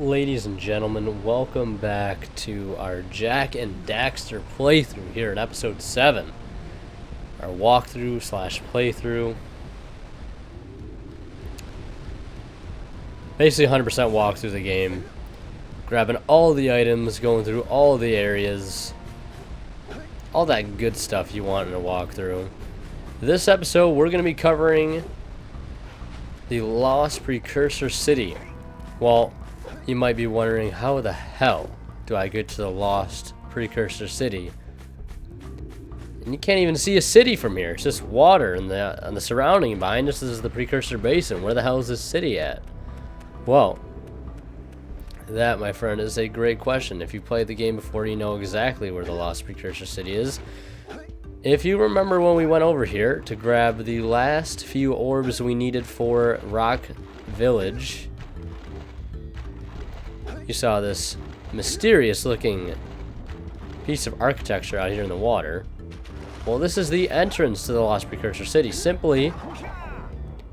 Ladies and gentlemen, welcome back to our Jack and Daxter playthrough here in episode 7. Our walkthrough slash playthrough. Basically 100% walk through the game. Grabbing all the items, going through all the areas. All that good stuff you want in a walkthrough. This episode we're going to be covering the Lost Precursor City. Well, you might be wondering, how the hell do I get to the Lost Precursor City? And you can't even see a city from here. It's just water and the surrounding. Behind us is the Precursor Basin. Where the hell is this city at? Well, that, my friend, is a great question. If you played the game before, you know exactly where the Lost Precursor City is. If you remember when we went over here to grab the last few orbs we needed for Rock Village, you saw this mysterious looking piece of architecture out here in the water. Well, this is the entrance to the Lost Precursor City. Simply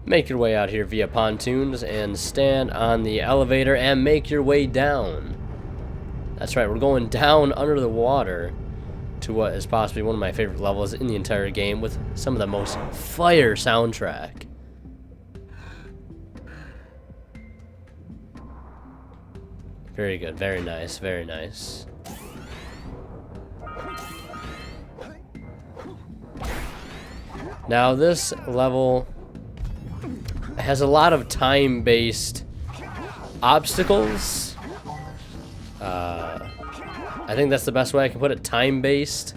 make your way out here via pontoons and stand on the elevator and make your way down. That's right, we're going down under the water to what is possibly one of my favorite levels in the entire game, with some of the most fire soundtrack. Very good, very nice, very nice. Now this level has a lot of time-based obstacles. I think that's the best way I can put it, time-based.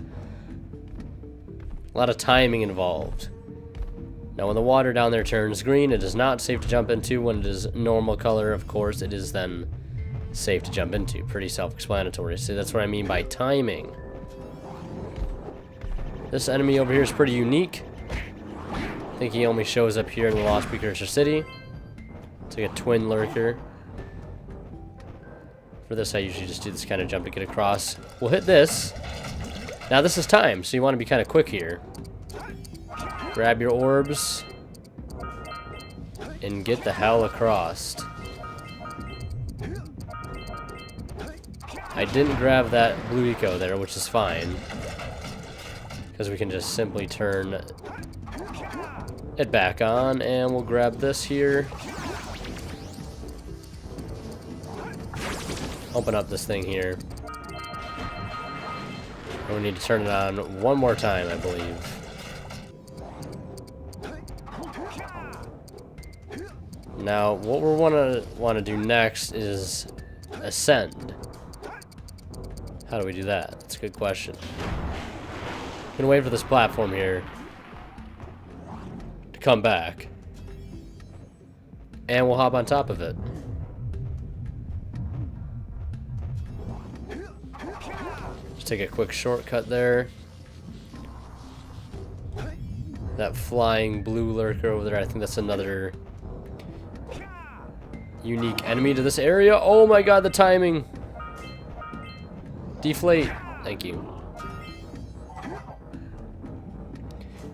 A lot of timing involved. Now when the water down there turns green, it is not safe to jump into. When it is normal color, of course, it is then safe to jump into. Pretty self-explanatory. See, that's what I mean by timing. This enemy over here is pretty unique. I think he only shows up here in the Lost Precursor City. It's like a twin lurker. For this, I usually just do this kind of jump to get across. We'll hit this. Now this is time, so you want to be kind of quick here. Grab your orbs and get the hell across. I didn't grab that blue eco there, which is fine, because we can just simply turn it back on, and we'll grab this here. Open up this thing here. And we need to turn it on one more time, I believe. Now, what we want to do next is ascend. How do we do that? That's a good question. I'm gonna wait for this platform here to come back, and we'll hop on top of it. Just take a quick shortcut there. That flying blue lurker over there, I think that's another unique enemy to this area. Oh my god, the timing! Deflate. Thank you.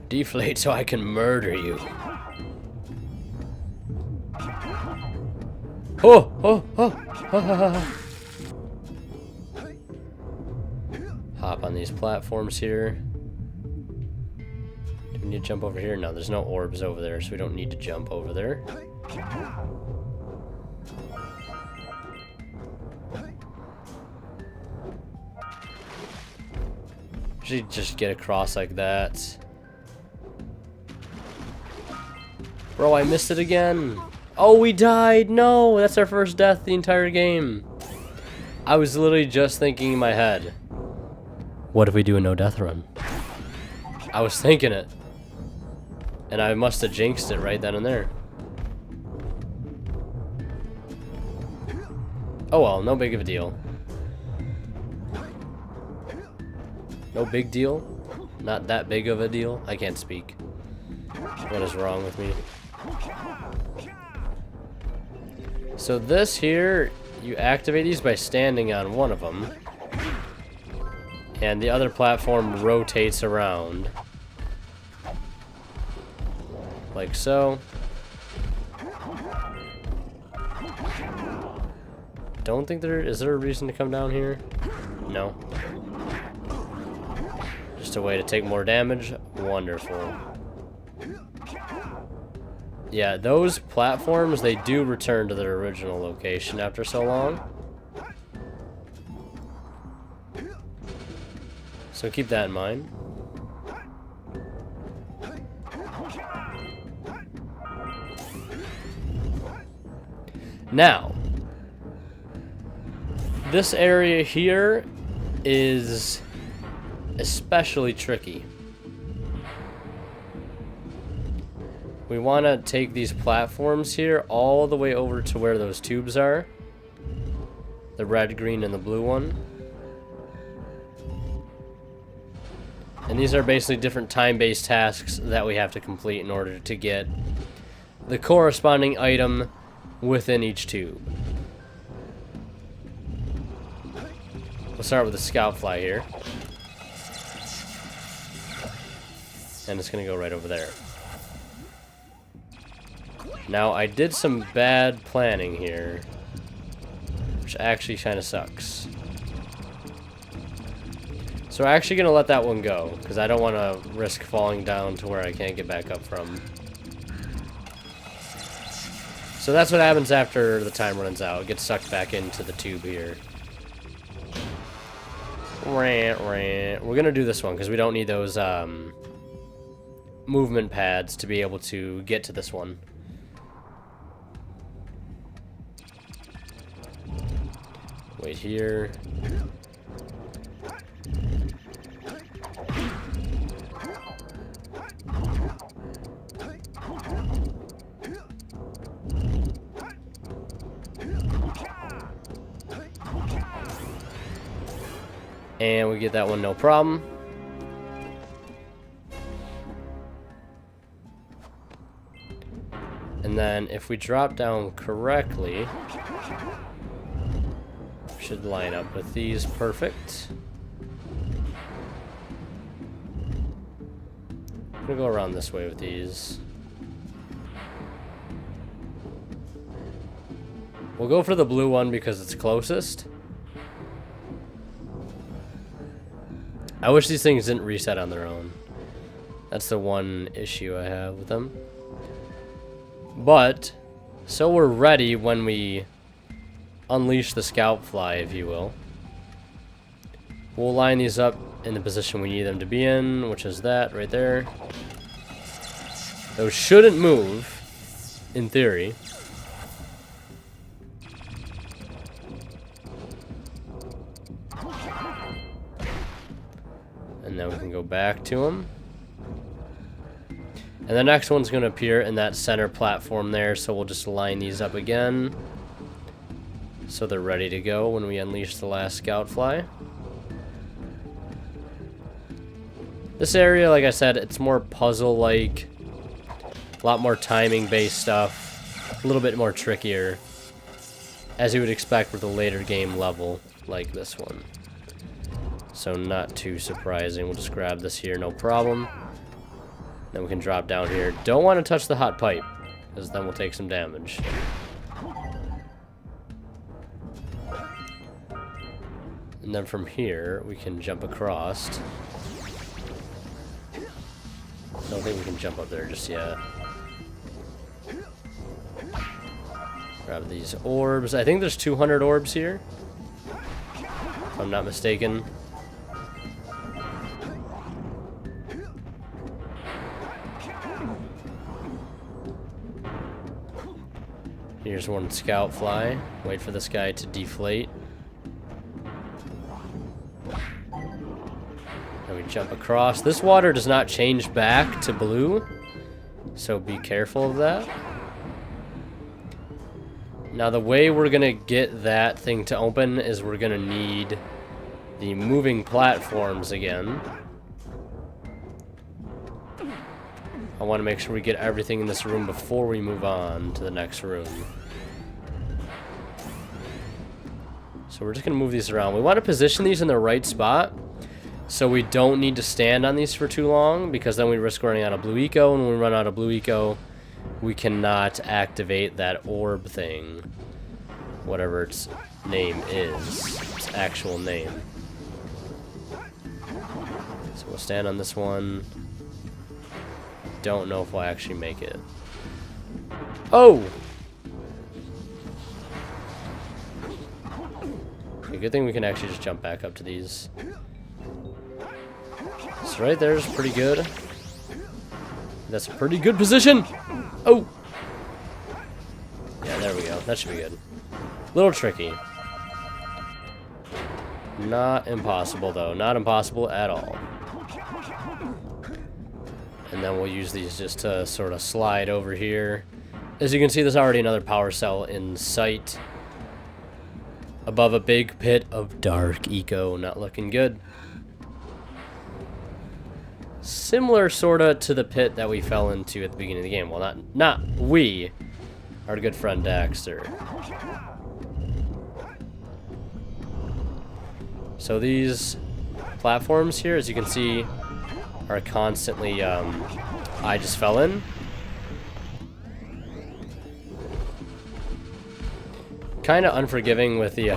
Deflate so I can murder you. Oh, oh, oh. Hop on these platforms here. Do we need to jump over here? No, there's no orbs over there, so we don't need to jump over there. Should just get across like that. Bro, I missed it again. Oh, we died. No, that's our first death the entire game. I was literally just thinking in my head, what if we do a no death run? I was thinking it, and I must have jinxed it right then and there. Oh well, no big of a deal. No big deal? Not that big of a deal? I can't speak. What is wrong with me? So this here, you activate these by standing on one of them, and the other platform rotates around. Like so. don't think is there a reason to come down here? No. Just a way to take more damage? Wonderful. Yeah, those platforms, they do return to their original location after so long. So keep that in mind. Now, this area here is especially tricky. We want to take these platforms here all the way over to where those tubes are. The red, green, and the blue one. And these are basically different time-based tasks that we have to complete in order to get the corresponding item within each tube. We'll start with the scout fly here. And it's going to go right over there. Now, I did some bad planning here, which actually kind of sucks. So we're actually going to let that one go, because I don't want to risk falling down to where I can't get back up from. So that's what happens after the time runs out. It gets sucked back into the tube here. Rant, rant. We're going to do this one, because we don't need those movement pads to be able to get to this one. Wait here. And we get that one no problem. And then if we drop down correctly, should line up with these perfect. I'm gonna go around this way with these. We'll go for the blue one because it's closest. I wish these things didn't reset on their own. That's the one issue I have with them. But, so we're ready when we unleash the scout fly, if you will. We'll line these up in the position we need them to be in, which is that right there. Those shouldn't move, in theory. And then we can go back to them. And the next one's going to appear in that center platform there, so we'll just line these up again. So they're ready to go when we unleash the last scout fly. This area, like I said, it's more puzzle-like. A lot more timing-based stuff. A little bit more trickier. As you would expect with a later game level like this one. So not too surprising. We'll just grab this here, no problem. Then we can drop down here. Don't want to touch the hot pipe, because then we'll take some damage. And then from here, we can jump across. I don't think we can jump up there just yet. Grab these orbs. I think there's 200 orbs here, if I'm not mistaken. Here's one scout fly. Wait for this guy to deflate. And we jump across. This water does not change back to blue, so be careful of that. Now the way we're gonna get that thing to open is we're gonna need the moving platforms again. I want to make sure we get everything in this room before we move on to the next room. So we're just going to move these around. We want to position these in the right spot so we don't need to stand on these for too long, because then we risk running out of blue eco, and when we run out of blue eco, we cannot activate that orb thing. whatever its name is, its actual name. So we'll stand on this one. Don't know if we'll actually make it. Oh! Okay, good thing we can actually just jump back up to these. So right there is pretty good. That's a pretty good position. Oh! Yeah, there we go. That should be good. A little tricky. Not impossible, though. Not impossible at all. And then we'll use these just to sort of slide over here. As you can see, there's already another power cell in sight. Above a big pit of dark eco. Not looking good. Similar, sorta, to the pit that we fell into at the beginning of the game. Well, not we. Our good friend Daxter. So these platforms here, as you can see, are constantly, I just fell in. Kind of unforgiving with the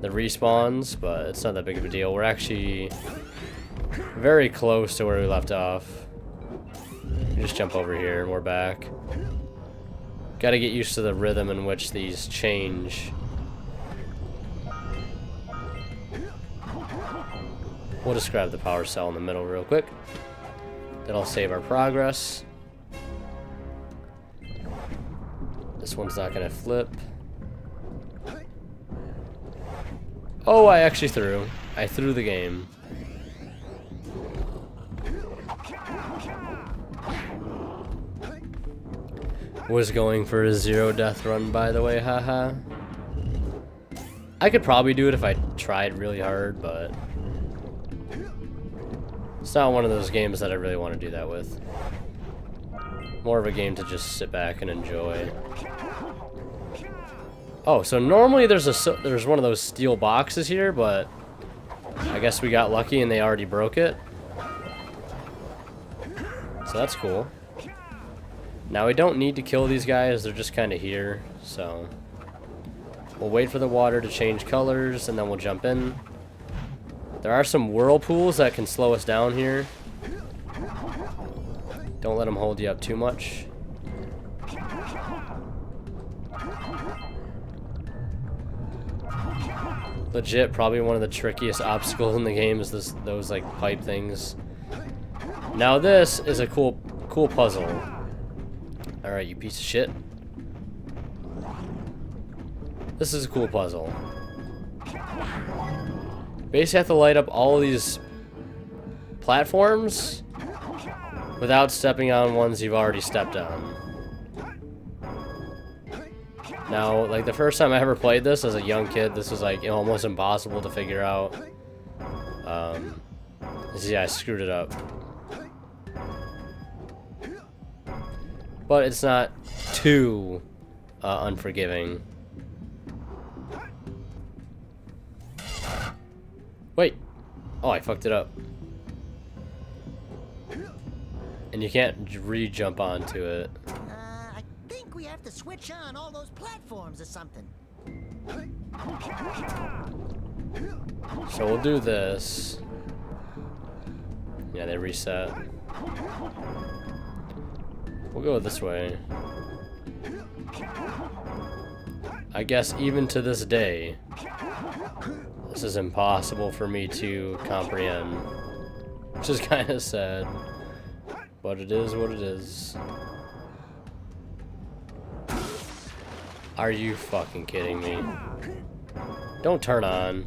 respawns, but it's not that big of a deal. We're actually very close to where we left off. We just jump over here and we're back. Got to get used to the rhythm in which these change. We'll just grab the power cell in the middle real quick. That'll save our progress. This one's not gonna flip. Oh, I actually threw. I threw the game. Was going for a 0 death run, by the way, haha. I could probably do it if I tried really hard, but it's not one of those games that I really want to do that with. More of a game to just sit back and enjoy. Oh, so normally there's one of those steel boxes here, but I guess we got lucky and they already broke it. So that's cool. Now we don't need to kill these guys, they're just kind of here, so we'll wait for the water to change colors and then we'll jump in. There are some whirlpools that can slow us down here. Don't let them hold you up too much. Legit, probably one of the trickiest obstacles in the game is those like pipe things. Now this is a cool puzzle. Alright, you piece of shit. This is a cool puzzle. Basically have to light up all of these platforms without stepping on ones you've already stepped on. Now, like the first time I ever played this as a young kid, this was like almost impossible to figure out. Yeah, I screwed it up. But it's not too unforgiving. Wait. Oh, I fucked it up. And you can't re-jump onto it. I think we have to switch on all those platforms or something. So we'll do this. Yeah, they reset. We'll go this way. I guess even to this day, this is impossible for me to comprehend. Which is kind of sad. But it is what it is. Are you fucking kidding me? Don't turn on.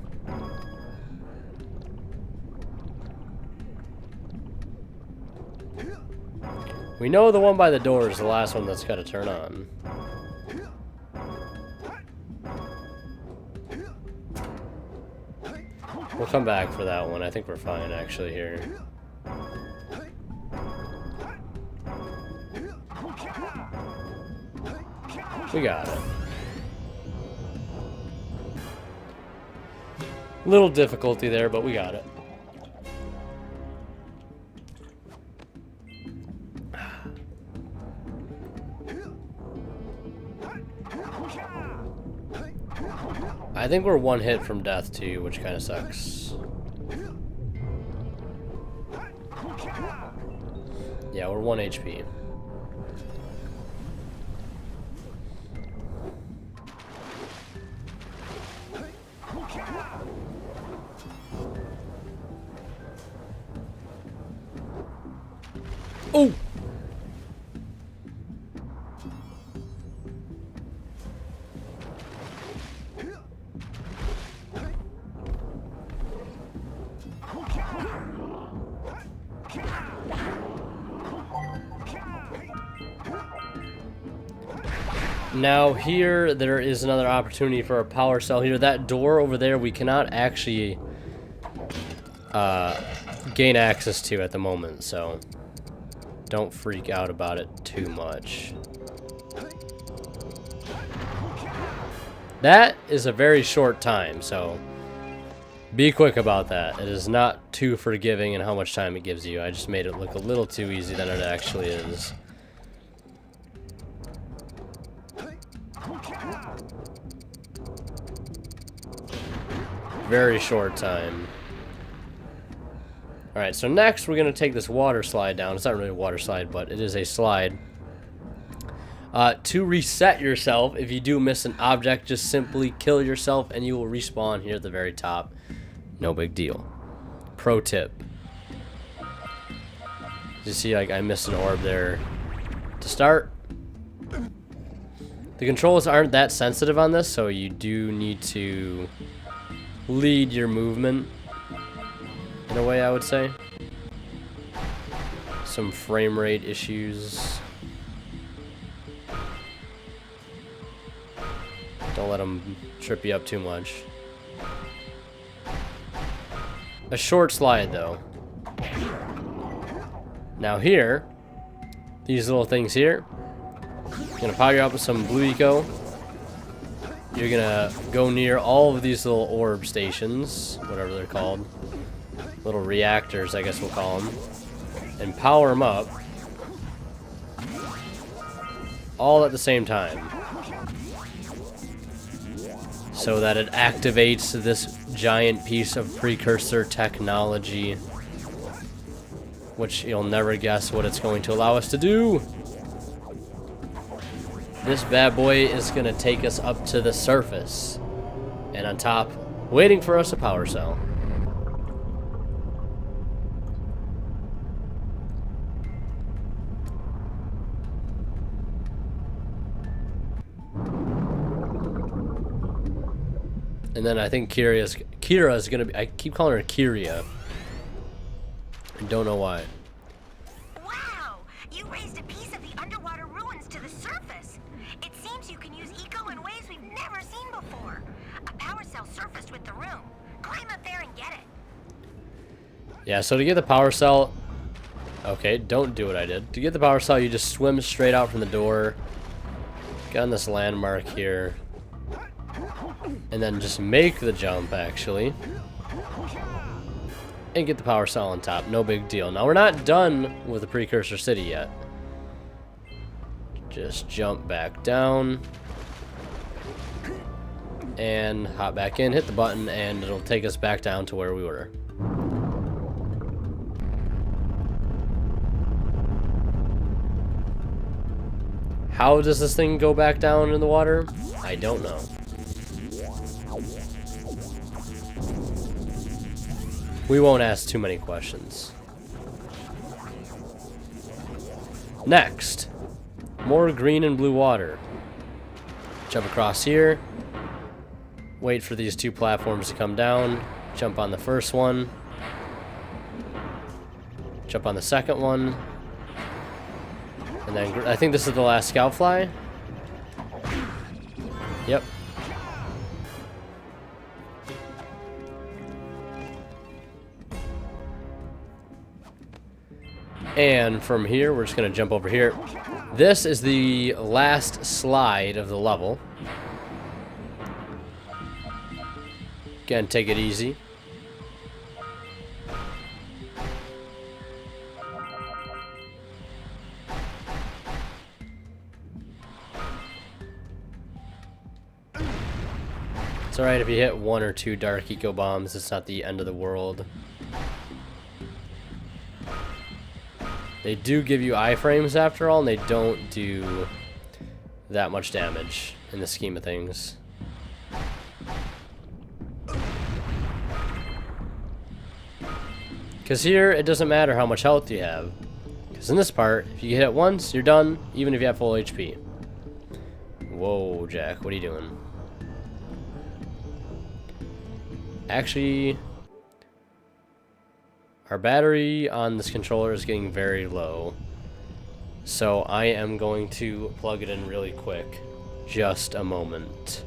We know the one by the door is the last one that's got to turn on. We'll come back for that one. I think we're fine actually here. We got it. Little difficulty there, but we got it. I think we're one hit from death too, which kind of sucks. Yeah, we're 1 HP. Oh! Now here, there is another opportunity for a power cell here. That door over there, we cannot actually gain access to at the moment, so don't freak out about it too much. That is a very short time, so be quick about that. It is not too forgiving in how much time it gives you. I just made it look a little too easy than it actually is. Very short time. Alright, so next we're going to take this water slide down. It's not really a water slide, but it is a slide. To reset yourself, if you do miss an object, just simply kill yourself and you will respawn here at the very top. No big deal. Pro tip. You see, like, I missed an orb there to start. The controls aren't that sensitive on this, so you do need to lead your movement in a way, I would say. Some frame rate issues. Don't let them trip you up too much. A short slide, though. Now here, these little things here, you're gonna power you up with some blue eco. You're gonna go near all of these little orb stations, whatever they're called. Little reactors, I guess we'll call them. And power them up. All at the same time. So that it activates this giant piece of Precursor technology. Which you'll never guess what it's going to allow us to do. This bad boy is going to take us up to the surface. And on top, waiting for us, a power cell. And then I think Kira's going to be... I keep calling her Kiria. I don't know why. Wow! You raised a piece of the underwater ruins to the surface. It seems you can use eco in ways we've never seen before. A power cell surfaced with the room. Climb up there and get it. Yeah, so to get the power cell... Okay, don't do what I did. To get the power cell, you just swim straight out from the door. Get on this landmark here. And then just make the jump, actually. And get the power cell on top. No big deal. Now, we're not done with the Precursor City yet. Just jump back down. And hop back in, hit the button, and it'll take us back down to where we were. How does this thing go back down in the water? I don't know. We won't ask too many questions. Next, more green and blue water. Jump across here. Wait for these two platforms to come down. Jump on the first one. Jump on the second one. And then I think this is the last scout fly. Yep. And from here, we're just going to jump over here. This is the last slide of the level. Again, take it easy. alright if you hit 1 or 2 dark eco bombs, it's not the end of the world. They do give you iframes after all, and they don't do that much damage in the scheme of things. Because here, it doesn't matter how much health you have. Because in this part, if you hit it once, you're done, even if you have full HP. Whoa, Jack, what are you doing? Actually, our battery on this controller is getting very low. So I am going to plug it in really quick. Just a moment.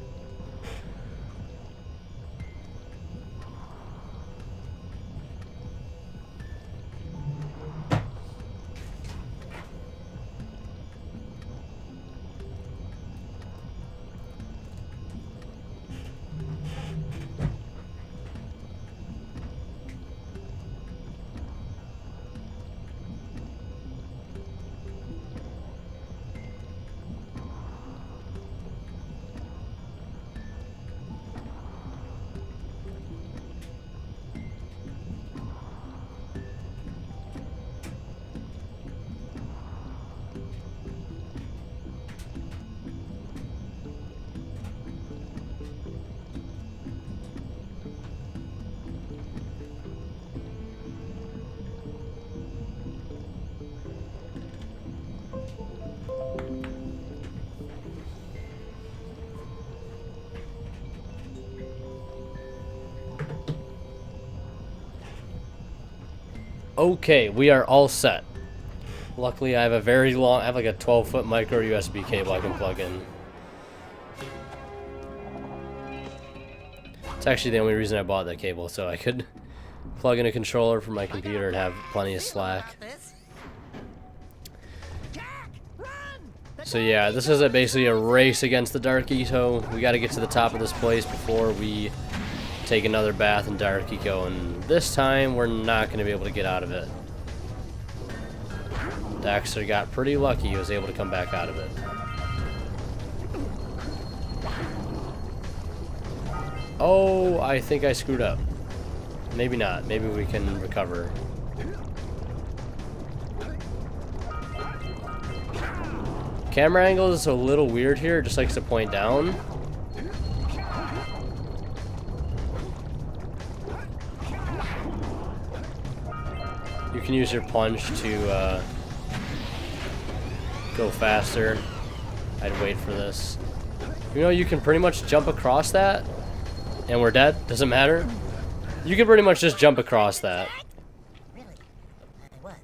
Okay, we are all set. Luckily, I have a very long, I have like a 12-foot micro USB cable I can plug in. It's actually the only reason I bought that cable, so I could plug in a controller for my computer and have plenty of slack. So yeah, this is basically a race against the Dark Eco. We got to get to the top of this place before we take another bath in Dark Eco, and this time we're not going to be able to get out of it. Daxter got pretty lucky, he was able to come back out of it. Oh, I think I screwed up. Maybe not, maybe we can recover. Camera angle is a little weird here, it just likes to point down. You can use your punch to go faster. I'd wait for this. You know, you can pretty much jump across that, and we're dead. Doesn't matter. You can pretty much just jump across that. Really? I was.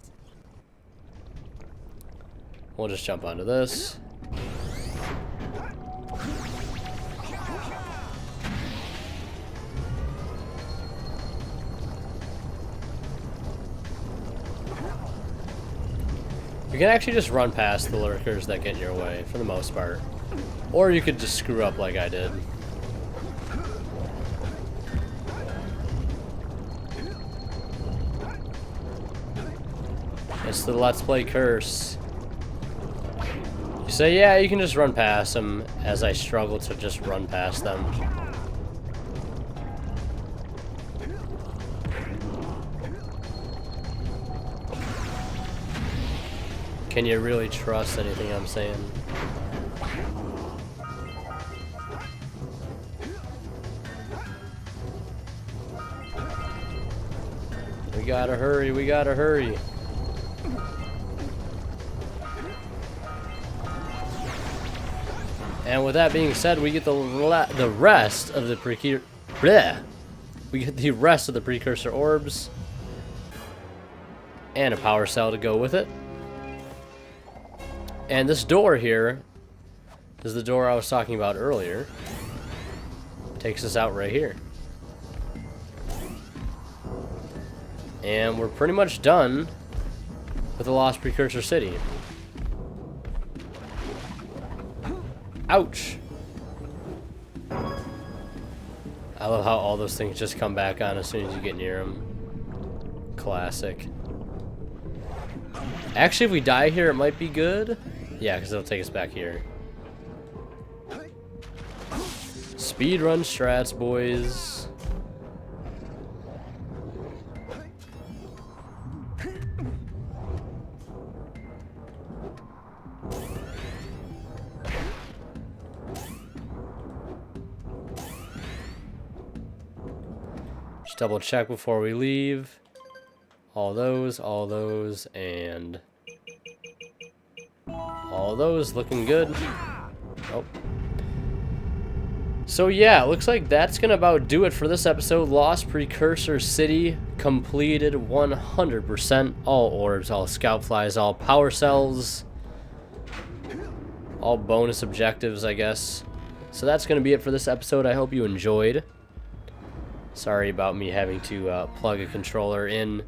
We'll just jump onto this. You can actually just run past the lurkers that get in your way, for the most part. Or you could just screw up like I did. It's the Let's Play curse. You say, yeah, you can just run past them, as I struggle to just run past them. Can you really trust anything I'm saying? We gotta hurry, we gotta hurry. And with that being said, we get the rest of the precursor orbs and a power cell to go with it. And this door here is the door I was talking about earlier. Takes us out right here. And we're pretty much done with the Lost Precursor City. Ouch! I love how all those things just come back on as soon as you get near them. Classic. Actually, if we die here, it might be good. Yeah, because it'll take us back here. Speedrun strats, boys. Just double check before we leave. All those, and all those looking good. Oh. So yeah, it looks like that's gonna about do it for this episode. Lost Precursor City completed 100%. All orbs, all scout flies, all power cells, all bonus objectives, I guess. So that's gonna be it for this episode. I hope you enjoyed. Sorry about me having to plug a controller in.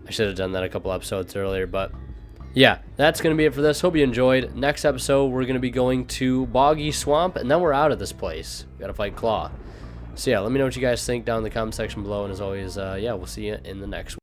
I should have done that a couple episodes earlier, but yeah, that's going to be it for this. Hope you enjoyed. Next episode, we're going to be going to Boggy Swamp, and then we're out of this place. We got to fight Claw. So yeah, let me know what you guys think down in the comment section below, and as always, yeah, we'll see you in the next one.